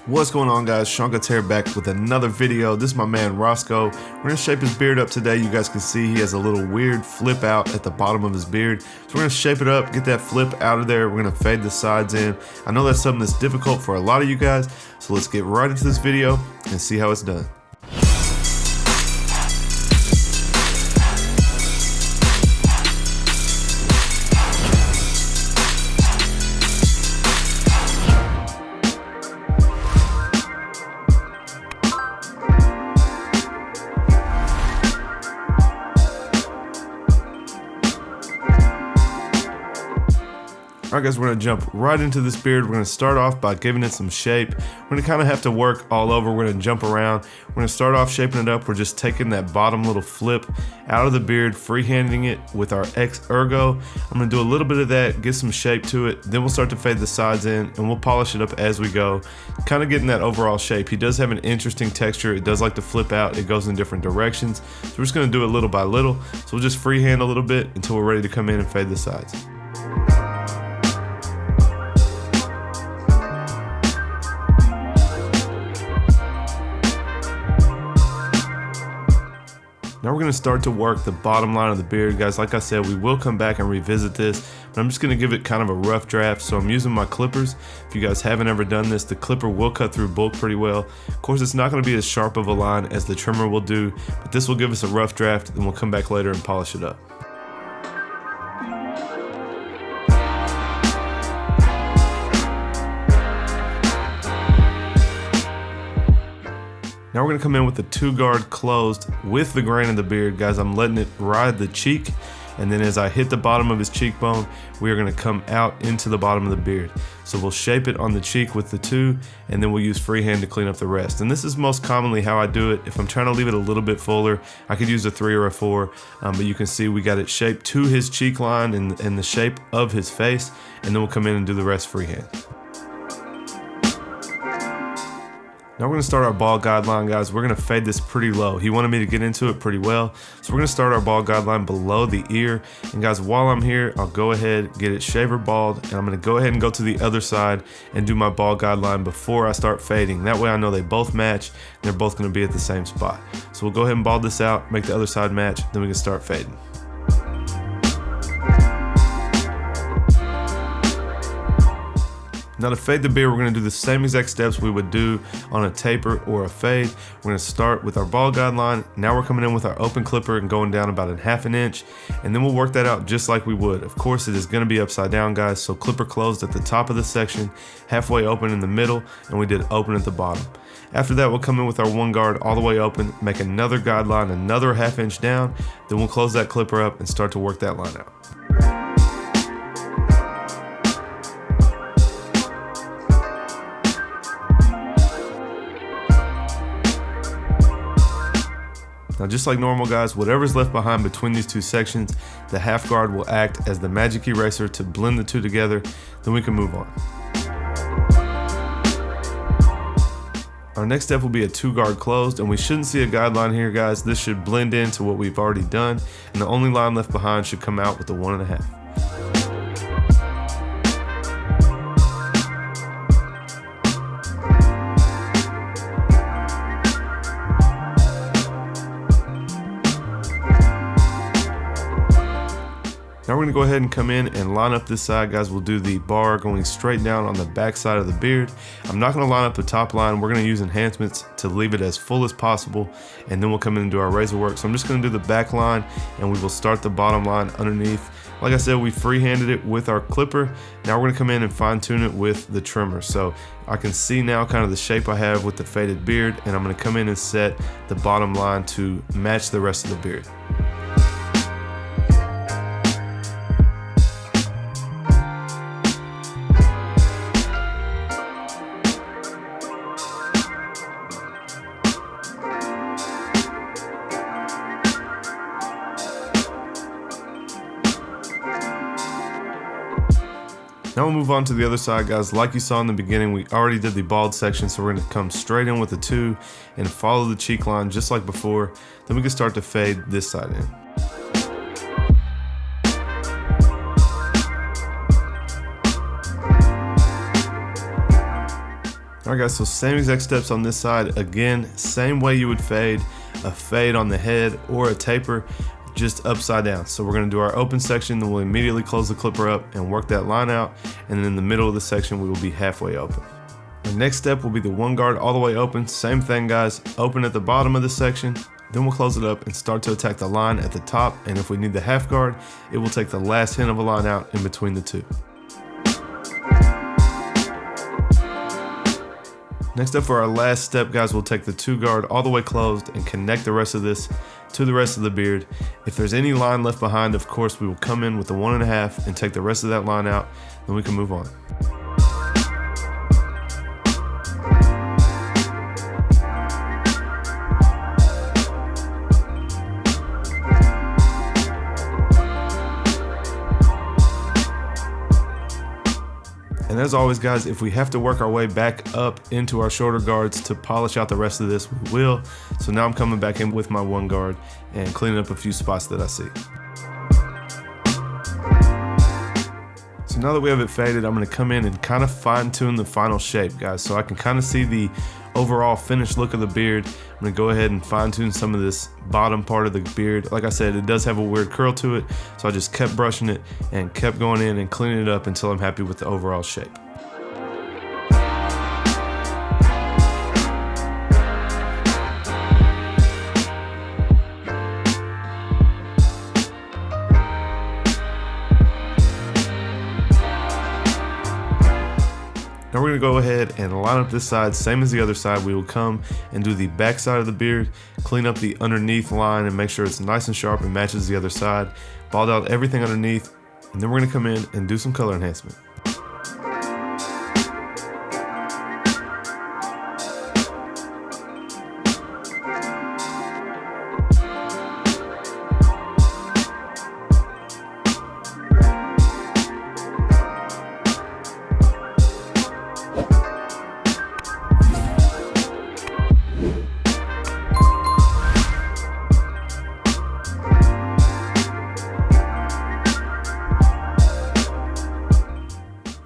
What's going on, guys? Seancutshair back with another video. This is my man Roscoe. We're gonna shape his beard up today. You guys can see he has a little weird flip out at the bottom of his beard. So we're gonna shape it up, get that flip out of there. We're gonna fade the sides in. I know that's something that's difficult for a lot of you guys. So let's get right into this video and see how it's done. Alright guys, we're going to jump right into this beard. We're going to start off by giving it some shape. We're going to kind of have to work all over. We're going to jump around. We're going to start off shaping it up. We're just taking that bottom little flip out of the beard, freehanding it with our X ergo. I'm going to do a little bit of that, get some shape to it. Then we'll start to fade the sides in and we'll polish it up as we go. Kind of getting that overall shape. He does have an interesting texture. It does like to flip out. It goes in different directions. So we're just going to do it little by little. So we'll just freehand a little bit until we're ready to come in and fade the sides. Now we're going to start to work the bottom line of the beard, guys. Like I said, we will come back and revisit this, but I'm just going to give it kind of a rough draft. So I'm using my clippers. If you guys haven't ever done this, the clipper will cut through bulk pretty well. Of course, it's not going to be as sharp of a line as the trimmer will do, but this will give us a rough draft, and we'll come back later and polish it up. Now we're going to come in with the 2-guard closed with the grain of the beard. Guys, I'm letting it ride the cheek, and then as I hit the bottom of his cheekbone, we are going to come out into the bottom of the beard. So we'll shape it on the cheek with the 2, and then we'll use freehand to clean up the rest. And this is most commonly how I do it. If I'm trying to leave it a little bit fuller, I could use a 3 or a 4, but you can see we got it shaped to his cheek line and the shape of his face, and then we'll come in and do the rest freehand. Now we're going to start our ball guideline, guys. We're going to fade this pretty low. He wanted me to get into it pretty well. So we're going to start our ball guideline below the ear. And guys, while I'm here, I'll go ahead, get it shaver balled, and I'm going to go ahead and go to the other side and do my ball guideline before I start fading. That way I know they both match, and they're both going to be at the same spot. So we'll go ahead and ball this out, make the other side match, then we can start fading. Now to fade the beard, we're going to do the same exact steps we would do on a taper or a fade. We're going to start with our ball guideline. Now we're coming in with our open clipper and going down about 1/2 inch, and then we'll work that out just like we would. Of course, it is going to be upside down, guys, so clipper closed at the top of the section, halfway open in the middle, and we did open at the bottom. After that, we'll come in with our 1-guard all the way open, make another guideline, another 1/2 inch down, then we'll close that clipper up and start to work that line out. Now just like normal, guys, whatever's left behind between these two sections, the 1/2 guard will act as the magic eraser to blend the two together, then we can move on. Our next step will be a 2-guard closed, and we shouldn't see a guideline here, guys. This should blend into what we've already done, and the only line left behind should come out with the 1.5. Now we're going to go ahead and come in and line up this side, guys. We'll do the bar going straight down on the back side of the beard. I'm not going to line up the top line. We're going to use enhancements to leave it as full as possible, and then we'll come in and do our razor work. So I'm just going to do the back line, and we will start the bottom line underneath. Like I said, we freehanded it with our clipper. Now we're going to come in and fine tune it with the trimmer. So I can see now kind of the shape I have with the faded beard, and I'm going to come in and set the bottom line to match the rest of the beard. Now we'll move on to the other side, guys. Like you saw in the beginning, we already did the bald section, so we're going to come straight in with the 2 and follow the cheek line just like before. Then we can start to fade this side in. Alright guys, so same exact steps on this side. Again, same way you would fade a fade on the head or a taper, just upside down. So we're going to do our open section, then we'll immediately close the clipper up and work that line out, and then in the middle of the section we will be halfway open. The next step will be the one guard all the way open. Same thing guys, open at the bottom of the section, then we'll close it up and start to attack the line at the top, and if we need the half guard, it will take the last hint of a line out in between the two. Next up for our last step guys, we'll take the two guard all the way closed and connect the rest of this to the rest of the beard. If there's any line left behind, of course we will come in with the 1.5 and take the rest of that line out, then we can move on. And as always guys, if we have to work our way back up into our shorter guards to polish out the rest of this, we will. So now I'm coming back in with my one guard and cleaning up a few spots that I see. So now that we have it faded, I'm going to come in and kind of fine tune the final shape guys, so I can kind of see the overall finished look of the beard. I'm going to go ahead and fine tune some of this bottom part of the beard. Like I said, it does have a weird curl to it, so I just kept brushing it and kept going in and cleaning it up until I'm happy with the overall shape. Now we're going to go ahead and line up this side, same as the other side. We will come and do the back side of the beard, clean up the underneath line and make sure it's nice and sharp and matches the other side. Balled out everything underneath, and then we're going to come in and do some color enhancement.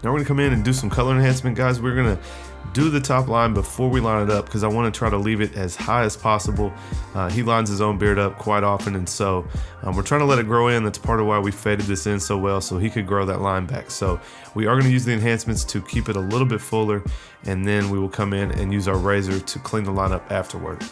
Now we're gonna come in and do some color enhancement guys. We're gonna do the top line before we line it up because I want to try to leave it as high as possible. He lines his own beard up quite often, and so we're trying to let it grow in. That's part of why we faded this in so well, so he could grow that line back. So we are going to use the enhancements to keep it a little bit fuller, and then we will come in and use our razor to clean the line up afterward.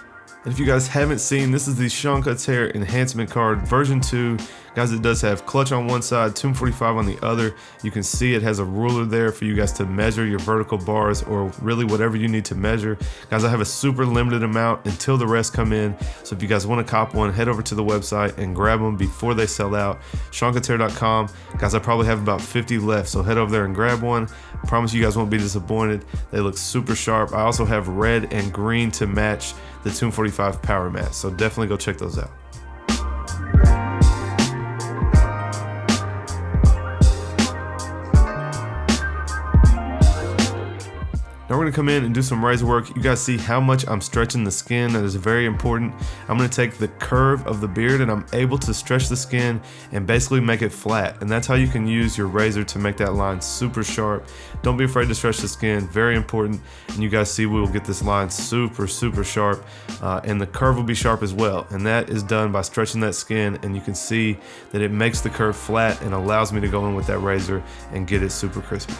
And if you guys haven't seen, this is the Seancutshair enhancement card version 2. Guys, it does have clutch on one side, 245 on the other. You can see it has a ruler there for you guys to measure your vertical bars or really whatever you need to measure. Guys, I have a super limited amount until the rest come in. So if you guys want to cop one, head over to the website and grab them before they sell out. Seancutshair.com. Guys, I probably have about 50 left, so head over there and grab one. I promise you guys won't be disappointed. They look super sharp. I also have red and green to match the 245 power mat, so definitely go check those out. Now we're gonna come in and do some razor work. You guys see how much I'm stretching the skin. That is very important. I'm gonna take the curve of the beard and I'm able to stretch the skin and basically make it flat. And that's how you can use your razor to make that line super sharp. Don't be afraid to stretch the skin, very important. And you guys see we will get this line super sharp, and the curve will be sharp as well. And that is done by stretching that skin, and you can see that it makes the curve flat and allows me to go in with that razor and get it super crispy.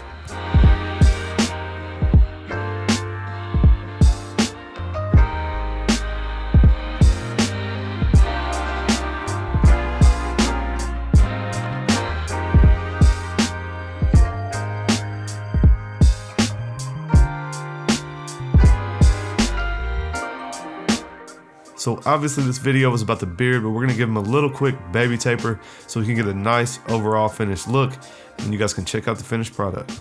So obviously this video was about the beard, but we're gonna give him a little quick baby taper so we can get a nice overall finished look, and you guys can check out the finished product.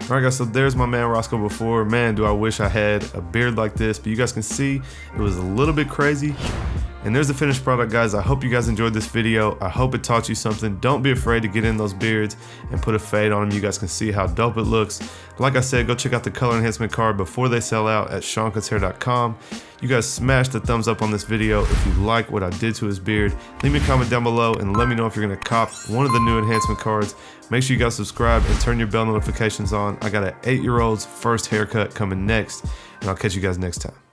Alright guys, so there's my man Roscoe before. Man, do I wish I had a beard like this, but you guys can see it was a little bit crazy. And there's the finished product, guys. I hope you guys enjoyed this video. I hope it taught you something. Don't be afraid to get in those beards and put a fade on them. You guys can see how dope it looks. Like I said, go check out the color enhancement card before they sell out at Seancutshair.com. You guys smash the thumbs up on this video if you like what I did to his beard. Leave me a comment down below and let me know if you're gonna cop one of the new enhancement cards. Make sure you guys subscribe and turn your bell notifications on. I got an 8-year-old's first haircut coming next, and I'll catch you guys next time.